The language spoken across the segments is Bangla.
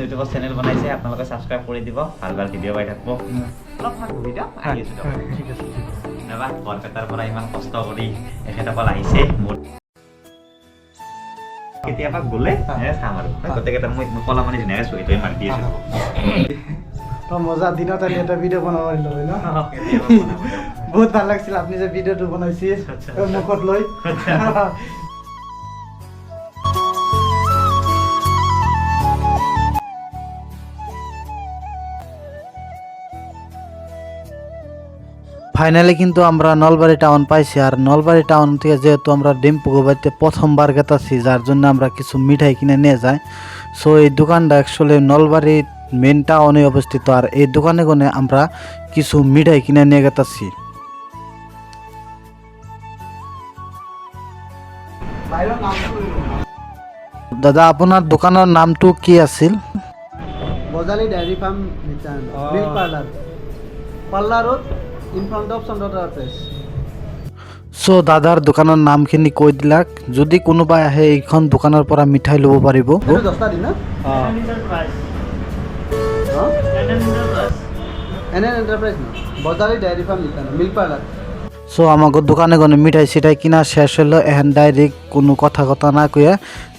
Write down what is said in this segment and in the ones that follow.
ইউটিউবৰ চেনেল বনাইছে, আপোনালোকে ছাবস্ক্ৰাইব কৰি দিব, ভাল ভাল ভিডিঅ' পাই থাকিব। অলপমান ভিডিঅ' আহি আছোঁ দিয়ক। ঠিক আছে ধন্যবাদ। বৰপেটাৰ পৰা ইমান কষ্ট কৰি এখেতসকল আহিছে। মোৰ কেতিয়াবা গ'লে চাম আৰু গোটেইকেইটা মই কলা মানে ধুনীয়াকৈ চুই থৈ মাৰি দি আছোঁ। তো মজা দিনত আমি এটা ভিডিঅ' বনাব পাৰিলো হয় ন? বহুত ভাল লাগিছিল আপুনি যে ভিডিঅ'টো বনাইছিল মুখত লৈ। ফাইনালি কিন্তু আমরা নলবাড়ি টাউন পাইছি। আর নলবাড়ি টাউন থেকে যেহেতু আমরা ডিম্পুগো বাড়িতে প্রথমবার গেতাছি, যার জন্য আমরা কিছু মিঠাই কিনে নিয়ে যাই। সো এই দোকানটা অ্যাকচুয়ালি নলবাড়ি মেন টাউনে অবস্থিত। আর এই দোকানে কোনে আমরা কিছু মিঠাই কিনে নিয়ে গেতাছি। দাদা, আপনার দোকানের নামটো কি আছিল? Bajali dairy farm milk parlour, Palla road, in front of Chandratara press. So দাদার দোকানের নামখিনি কৈ দিলাক। যদি কোনোবাই আহে এইখন দোকানৰ পৰা মিঠাই ল'ব পাৰিব। 10টা দিন না এন এন্টাৰপ্ৰাইজ না Bajali dairy farm milk parlour. So আমাকে দোকানে গনে মিঠাই সিঠাই কিনা শেষ হলো। এখন ডাইরেক্ট কোনো কথা না কইয়া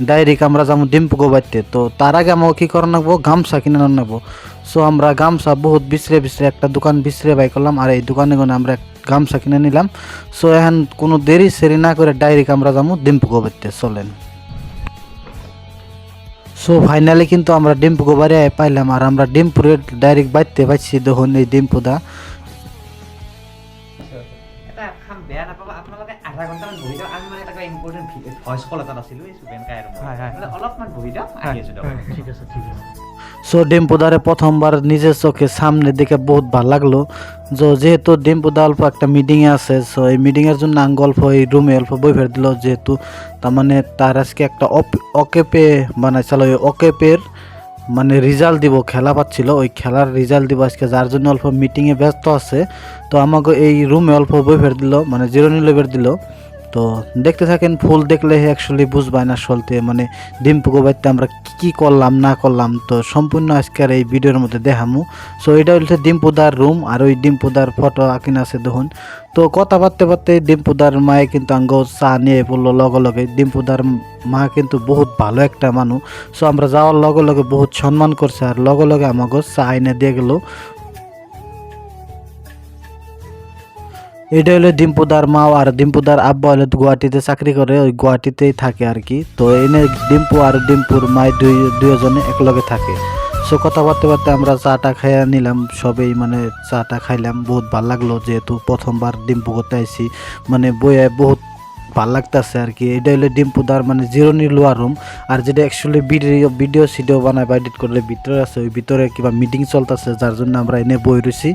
ডাইরেক্ট আমরা যাবো ডিম্পুগো বাড়িতে। তো তার আগে আমাকে কী করা নাকবো, গামছা কিনে নেবো। সো আমরা গামছা বহুত বিচরে একটা দোকান বিচরে বাই করলাম। আর এই দোকানে গনে আমরা গামছা কিনে নিলাম। সো এখন কোনো দেরি সেরি না করে ডাইরেক্ট আমরা যাবো ডিম্পুগো বাড়িতে। চলেন। সো ফাইনালি কিন্তু আমরা ডিম্পুগো বাড়ি পাইলাম। আর আমরা ডিম্পুরের ডাইরেক্ট বাড়িতে পাইছি। দেখুন এই ডিম্পুদা। বেয়া নাপাব, আপোনালোকে আধা ঘণ্টামান বহি দিয়ক। আমি মানে এটা ইম্পৰ্টেণ্ট ভইচ কল এটা আছিলোঁ এই সুবেন কাই আৰু অলপমান বহি দিয়ক, আহি আছোঁ দিয়ক। ঠিক আছে ঠিক আছে। সো ডিম্পুদারে প্রথমবার নিজের চোখে সামনে দেখে বহুত ভালো লাগলো। যেহেতু ডিম্পুদা অল্প একটা মিটিংয়ে আছে, সো এই মিটিংয়ের জন্য আঙ্গ অল্প এই রুমে অল্প বই ফের দিল। যেহেতু তার মানে তার আজকে একটা অকেপে বানাইছিল, ওই অকেপের মানে রেজাল্ট দিব, খেলা পাচ্ছিল, ওই খেলার রেজাল্ট দিব আজকে, যার জন্য অল্প মিটিংয়ে ব্যস্ত আছে। তো আমাকে এই রুমে অল্প বই ফের দিল, মানে জিরোনি লেবের দিল। তো দেখতে থাকেন, ফুল দেখলে অ্যাকচুয়ালি বুঝবাই না চলতে মানে ডিম্পুগো বাড়িতে আমরা কী করলাম না করলাম। তো সম্পূর্ণ আজকের এই ভিডিওর মধ্যে দেখামু। সো এটা হচ্ছে ডিম্পুদার রুম। আর ওই ডিম্পুদার ফটো আঁকিন আছে দেখুন। তো কথা বার্তে ডিম্পুদার মায়ে কিন্তু আঙ্গ চা নিয়ে পড়লো লগে লগে। ডিম্পুদার মা কিন্তু বহুত ভালো একটা মানুষ। সো আমরা যাওয়ার লগে লগে বহুত সম্মান করছে। আর লগে লগে আমাকে চা এনে দিয়ে গেল। এটা হলো ডিম্পুদার মা। আর ডিম্পুদার আব্বা হলো গুয়াহাটিতে চাকরি করে, ওই গুয়াহাটিতেই থাকে আর কি। তো এনে ডিম্পু আর ডিম্পুর মায় দুজনে একলগে থাকে। সো কথা বার্তে আমরা চাটা খাইয়া নিলাম সবেই, মানে চাটা খাইলাম। বহুত ভাল লাগলো, যেহেতু প্রথমবার ডিম্পু করতে আইসি, মানে বইয়ে বহুত ভাল লাগতেছে আর কি। এটা হলো ডিম্পুদার মানে জিরোনি লোয়ার রুম। আর যেটা অ্যাকচুয়ালি ভিডিও সিডিও বানায় বা এডিট করলে ভিতরে আছে, ওই ভিতরে কিবা মিটিং চলতেছে, যার জন্য আমরা এনে বই রয়েছি।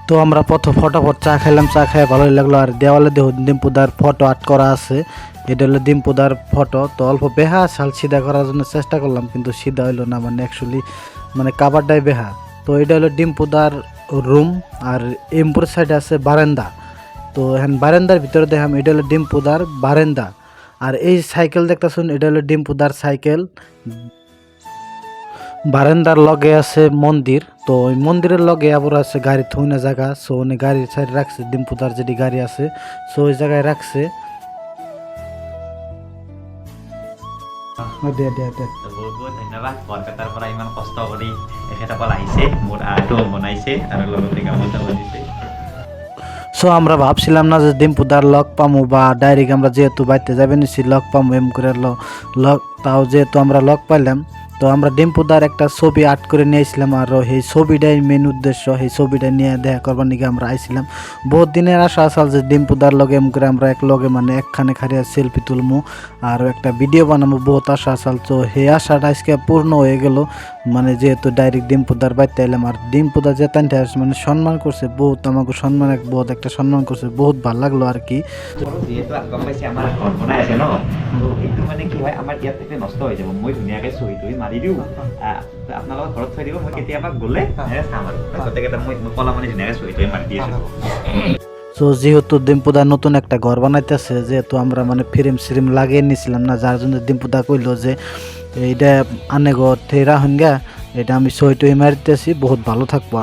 তো আমরা ফটাফট চা খাইলাম, চা খাই ভালোই লাগলো। আর দেওয়ালে দেখুন ডিম্পুদার ফটো আর্ট করা আছে। এটা হলো ডিম্পুদার ফটো। তো অল্প বেহা শাল সিধা করার জন্য চেষ্টা করলাম, কিন্তু সিধা হইলো না, মানে অ্যাকচুয়ালি মানে কাবারটাই বেহা। তো এটা হলো ডিম্পুদার রুম। আর এমপুর সাইডে আছে বারান্দা। তো এখন বারান্দার ভিতরে দেখাম, এটা হলো ডিম্পুদার বারান্দা। আর এই সাইকেল দেখতেছুন, এটা হলো ডিম্পুদার সাইকেল। বারান্দার লগে আছে মন্দির। তো ওই মন্দিরের লগে আবার আছে গাড়ি থুইনা জায়গা। সো উনি গাড়ির সাইড রাখছে, ডিম্পুদার যেটি গাড়ি আছে, সো ওই জায়গায় রাখছে। বহুত বহুত ধন্যবাদ। বৰপেটাৰ পৰা ইমান কষ্ট কৰি এখেতসকল আহিছে, মোৰ আৰ্টটো বনাইছে আৰু লগতে গামোচা বনাইছে। সো আমরা ভাবছিলাম না যে ডিম্পুদার লগ পামু, বা ডাইরেক্ট আমরা যেহেতু বাড়িতে যাবেন লগ পামু এম করে লগ, তাও যেহেতু আমরা লগ পাইলাম। তো আমরা ডিম্পুদার একটা ছবি আর্ট করে নিয়েছিলাম। আর এই ছবিটাই মেন উদ্দেশ্য, এই ছবিটা নিয়ে দেখা করবার নিকে আমরা আইছিলাম। বহুত দিনের আশা আসল যে ডিম্পুদার লগে এম করে আমরা এক লগে মানে একখানে খারিয়া সেলফি তুলমু আর একটা ভিডিও বানাবো, বহুত আশা আসল। তো সেই আশাটা আজকে পূর্ণ হয়ে গেল, মানে যেহেতু ডাইরেক্ট ডিম্পুদার বাড়িতে এলাম। আর ডিম্পুদা যেতানটা মানে সম্মান করছে বহুত, আমাকে সম্মান বহুত একটা সম্মান করছে, বহুত ভালো লাগলো আর কি। যেহেতু গম পাইছে আমাৰ ঘৰ বনাই আছে ন, এইটো মানে কি হয় আমাৰ ইয়াত এতিয়া নষ্ট হৈ যাব। মই ধুনীয়াকৈ চহী তহি মাৰি দিওঁ, আপোনালোকৰ ঘৰত থৈ দিব। মই কেতিয়াবা গ'লে চাম আৰু গোটেইকেইটা মই কলা মানে ধুনীয়াকৈ চহী তহি মাৰি দি আছোঁ। সো যেহেতু ডিম্পুদা নতুন একটা ঘর বানাইতেছে, যেহেতু আমরা মানে ফ্রেম সিরিম লাগিয়ে নিয়েছিলাম না, যার জন্য ডিম্পুদা কইলো যে এইটা আনে ঘর থেরা হইঙ্গা, এটা আমি সই টই মারিতেছি, বহুত ভালো থাকবো।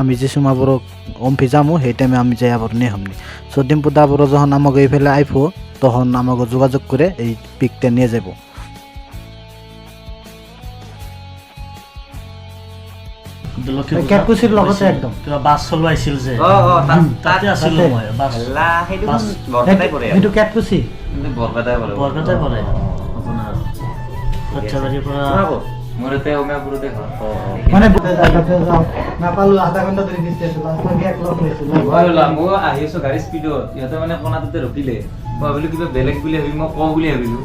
আমি যে সময় বড় অম্পি যামো সেই টাইমে আমি যাই আবার নিয়ে হামনি। সো ডিম্পুদা বড় যখন আমাকে এই ফেলে আইফো, তখন আমাকে যোগাযোগ করে এই পিকটা নিয়ে যাব। ক্যাটকুচিৰ লগতে একদম কিবা বাছ চলোৱাইছিল যে তাতে আছিলো মই বাছ সেইটো ক্যাটকুচি বৰপেটাই পৰে আপোনাৰ বাচ্চাবাৰীৰ পৰা মানে নাপালো, আধা ঘণ্টা ধৰি বিচাৰি মই আহি আছো গাড়ী স্পীডত, ইহঁতে মানে কোণাটোতে ৰখিলে, মই ভাবিলো কিবা বেলেগ বুলি ভাবি মই কওঁ বুলি ভাবিলো।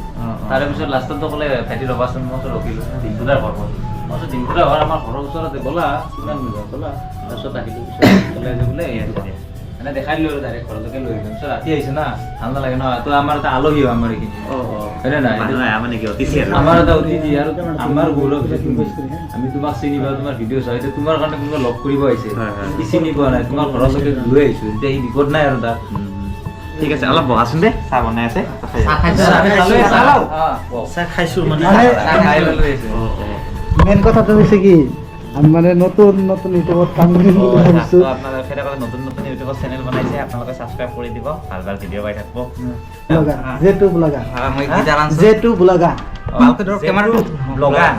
তাৰে পিছত লাষ্টতো ক'লে ভাইটি ৰবাচোন, মই ৰখিলো ডিম্পুদাৰ ঘৰ মই ডিম্পুদাৰ ঘৰ আমাৰ ঘৰৰ ওচৰতে, ব'লা কিমান ব'লা। তাৰপিছত আহিলো, ক'লে যে বোলে মানে দেখাই দিলো আৰু ডাইৰেক্ট ঘৰলৈকে লৈ আহিলো। পিছত ৰাতি আহিছে না, ভাল নালাগে ন, তো আমাৰ এটা আলহী হয় আমাৰ এইখিনি, হয়নে নাই? আমাৰ এটা অতিথি আৰু আমাৰ গৌৰৱ যে তুমি, আমি তোমাক চিনি পাওঁ, তোমাৰ ভিডিঅ' চাওঁ, এতিয়া তোমাৰ কাৰণে কোনোবা লগ কৰিব আহিছে, সি চিনি পোৱা নাই, তোমাৰ ঘৰলৈকে লৈ আহিছো, এতিয়া সি বিপদ নাই আৰু তাৰ। ঠিক আছে, অলপ বহাচোন দে, চাহ বনাই আছে। চাহ খাইছো মানে মেইন কথাটো হৈছে কি, আমি মানে নতুন নতুন ইউটিউবত কাম কৰিম বুলি ভাবিছো। আপোনালোকে নতুন নতুন ইউটিউবত চেনেল বনাইছে, আপোনালোকে ছাবস্ক্ৰাইব কৰি দিব, ভাল ভাল ভিডিঅ' পাই থাকিব। জেটু ব্লগাৰ, মই কি জানাম জেটু ব্লগাৰ, ভালকে ধৰক কেমেৰাটো, ব্লগাৰ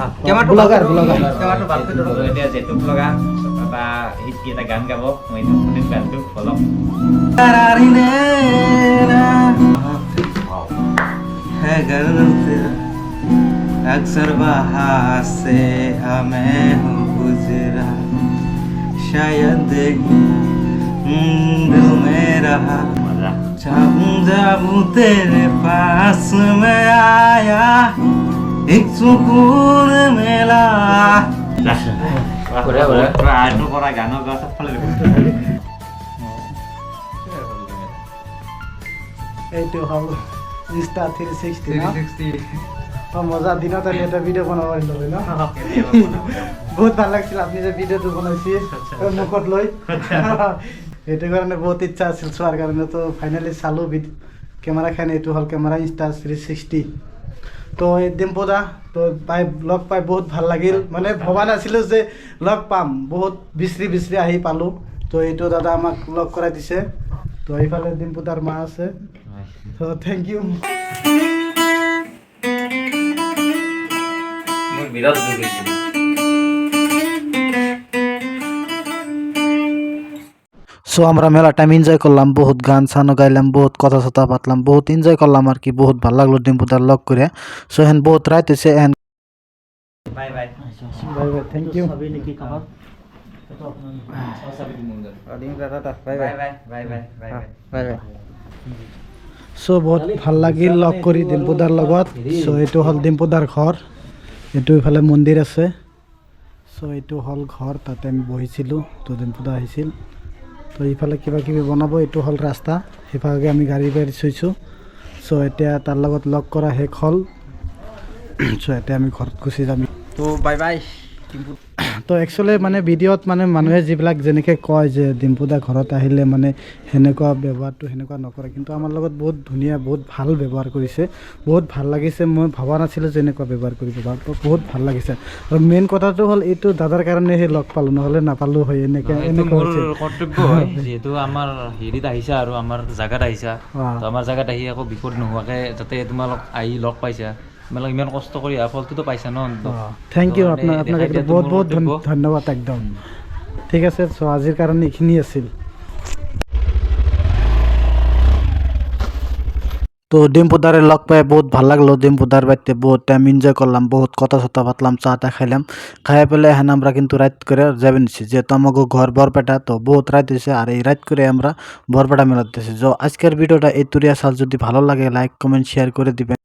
ব্লগাৰ কেমেৰাটো ভালকে ধৰক। এতিয়া জেটু ব্লগাৰ বা এটা গান গাব, মই শুনিম গানটো অলপ। अक्सर बाहर से मैं हूँ गुजरा, शायद दिल में रहा, जाऊँ तेरे पास में आया, एक सुकून मिला। আৰ্টটো কৰা গানৰ গোৱা চবফালে এইটো হ'ল ইনষ্টা 360 মজা। দিনত আমি এটা ভিডিঅ' বনাব পাৰিলো ন, বহুত ভাল লাগিছিল আপুনি যে ভিডিঅ'টো বনাইছিল মুখত লৈ। সেইটো কাৰণে বহুত ইচ্ছা আছিল চোৱাৰ কাৰণে, তো ফাইনেলি চালোঁ কেমেৰাখন। এইটো হ'ল কেমেৰা ইনষ্টা 360। তো এই ডিম্পুদা তো লগ পাই বহুত ভাল লাগিল, মানে ভবা নাছিলোঁ যে লগ পাম, বহুত বিচাৰি আহি পালোঁ। তো এইটো দাদা আমাক লগ কৰাই দিছে। তো এইফালে ডিম্পুদাৰ মা আছে, তো থেংক ইউ। বিরাট দুঃখ হয়েছিল। সো আমরা মেলা টাইম এনজয় করলাম, বহুত গান সানো গাইলাম, বহুত কথা চথা পাতলাম, বহুত এনজয় করলাম আর কি, বহুত ভালো লাগলো ডিম্পুদার লগ করে। সো হেন বহুত রাইত হয়েছে। Bye bye bye bye, thank you. চাবি নেকি কাবাক bye bye bye bye bye bye. So বহুত ভাল লাগিল লগ কৰি ডিম্পুদাৰ লগত। সো এইটো হ'ল ডিম্পুদাৰ ঘৰ, এইটো ইফালে মন্দিৰ আছে। সো এইটো হ'ল ঘৰ, তাতে আমি বহিছিলোঁ, তো ডিম্পুদা আহিছিল। তো ইফালে কিবা কিবি বনাব, এইটো হ'ল ৰাস্তা, সিফালে আমি গাড়ী থৈছোঁ। সো এতিয়া তাৰ লগত লগ কৰা শেষ হ'ল। সো এতিয়া আমি ঘৰত গুচি যাম। তো বাই বাই। তো একচুৱেলি মানে ভিডিঅ'ত মানে মানুহে যিবিলাক যেনেকৈ কয় যে ডিম্পুদা ঘৰত আহিলে মানে সেনেকুৱা ব্যৱহাৰটো সেনেকুৱা নকৰে, কিন্তু আমাৰ লগত বহুত ধুনীয়া, বহুত ভাল ব্যৱহাৰ কৰিছে, বহুত ভাল লাগিছে। মই ভবা নাছিলোঁ যে এনেকুৱা ব্যৱহাৰ কৰিব, বহুত ভাল লাগিছে। আৰু মেইন কথাটো হ'ল এইটো দাদাৰ কাৰণে সেই লগ পালোঁ, নহ'লে নাপালোঁ হয়। এনেকুৱা কৰ্তব্য হয়, যিহেতু আমাৰ হেৰিত আহিছা আৰু আমাৰ জাগাত আহিছা, তো আমাৰ জাগাত আহি একো বিপদ নোহোৱাকৈ যাতে তোমালোক আহি লগ পাইছা, তোমালোক ইমান কষ্ট কৰি ফলটোতো পাইছা ন। থেংক ইউ, আপোনাক বহুত বহুত ধন্যবাদ একদম। ঠিক আছে, চ' আজিৰ কাৰণে এইখিনি আছিল। তো ডিম্পুদারে লগ পাই বহুত ভাল লাগলো। ডিম্পুদার বাড়িতে বহুত টাইম এনজয় করলাম, বহুত কথা চথা পাতলাম, চা টা খাইলাম। খাই পেলে হ্যাঁ আমরা কিন্তু রাত করে যাবেন নিচ্ছি, যেহেতু আমাকে ঘর বরপেটা, তো বহুত রাত হয়েছে। আর এই রাত করে আমরা বরপেটা মেলাতেছি। তো আজকের ভিডিওটা এই তুরিয়া সাল, যদি ভালো লাগে লাইক কমেন্ট শেয়ার করে দিবেন।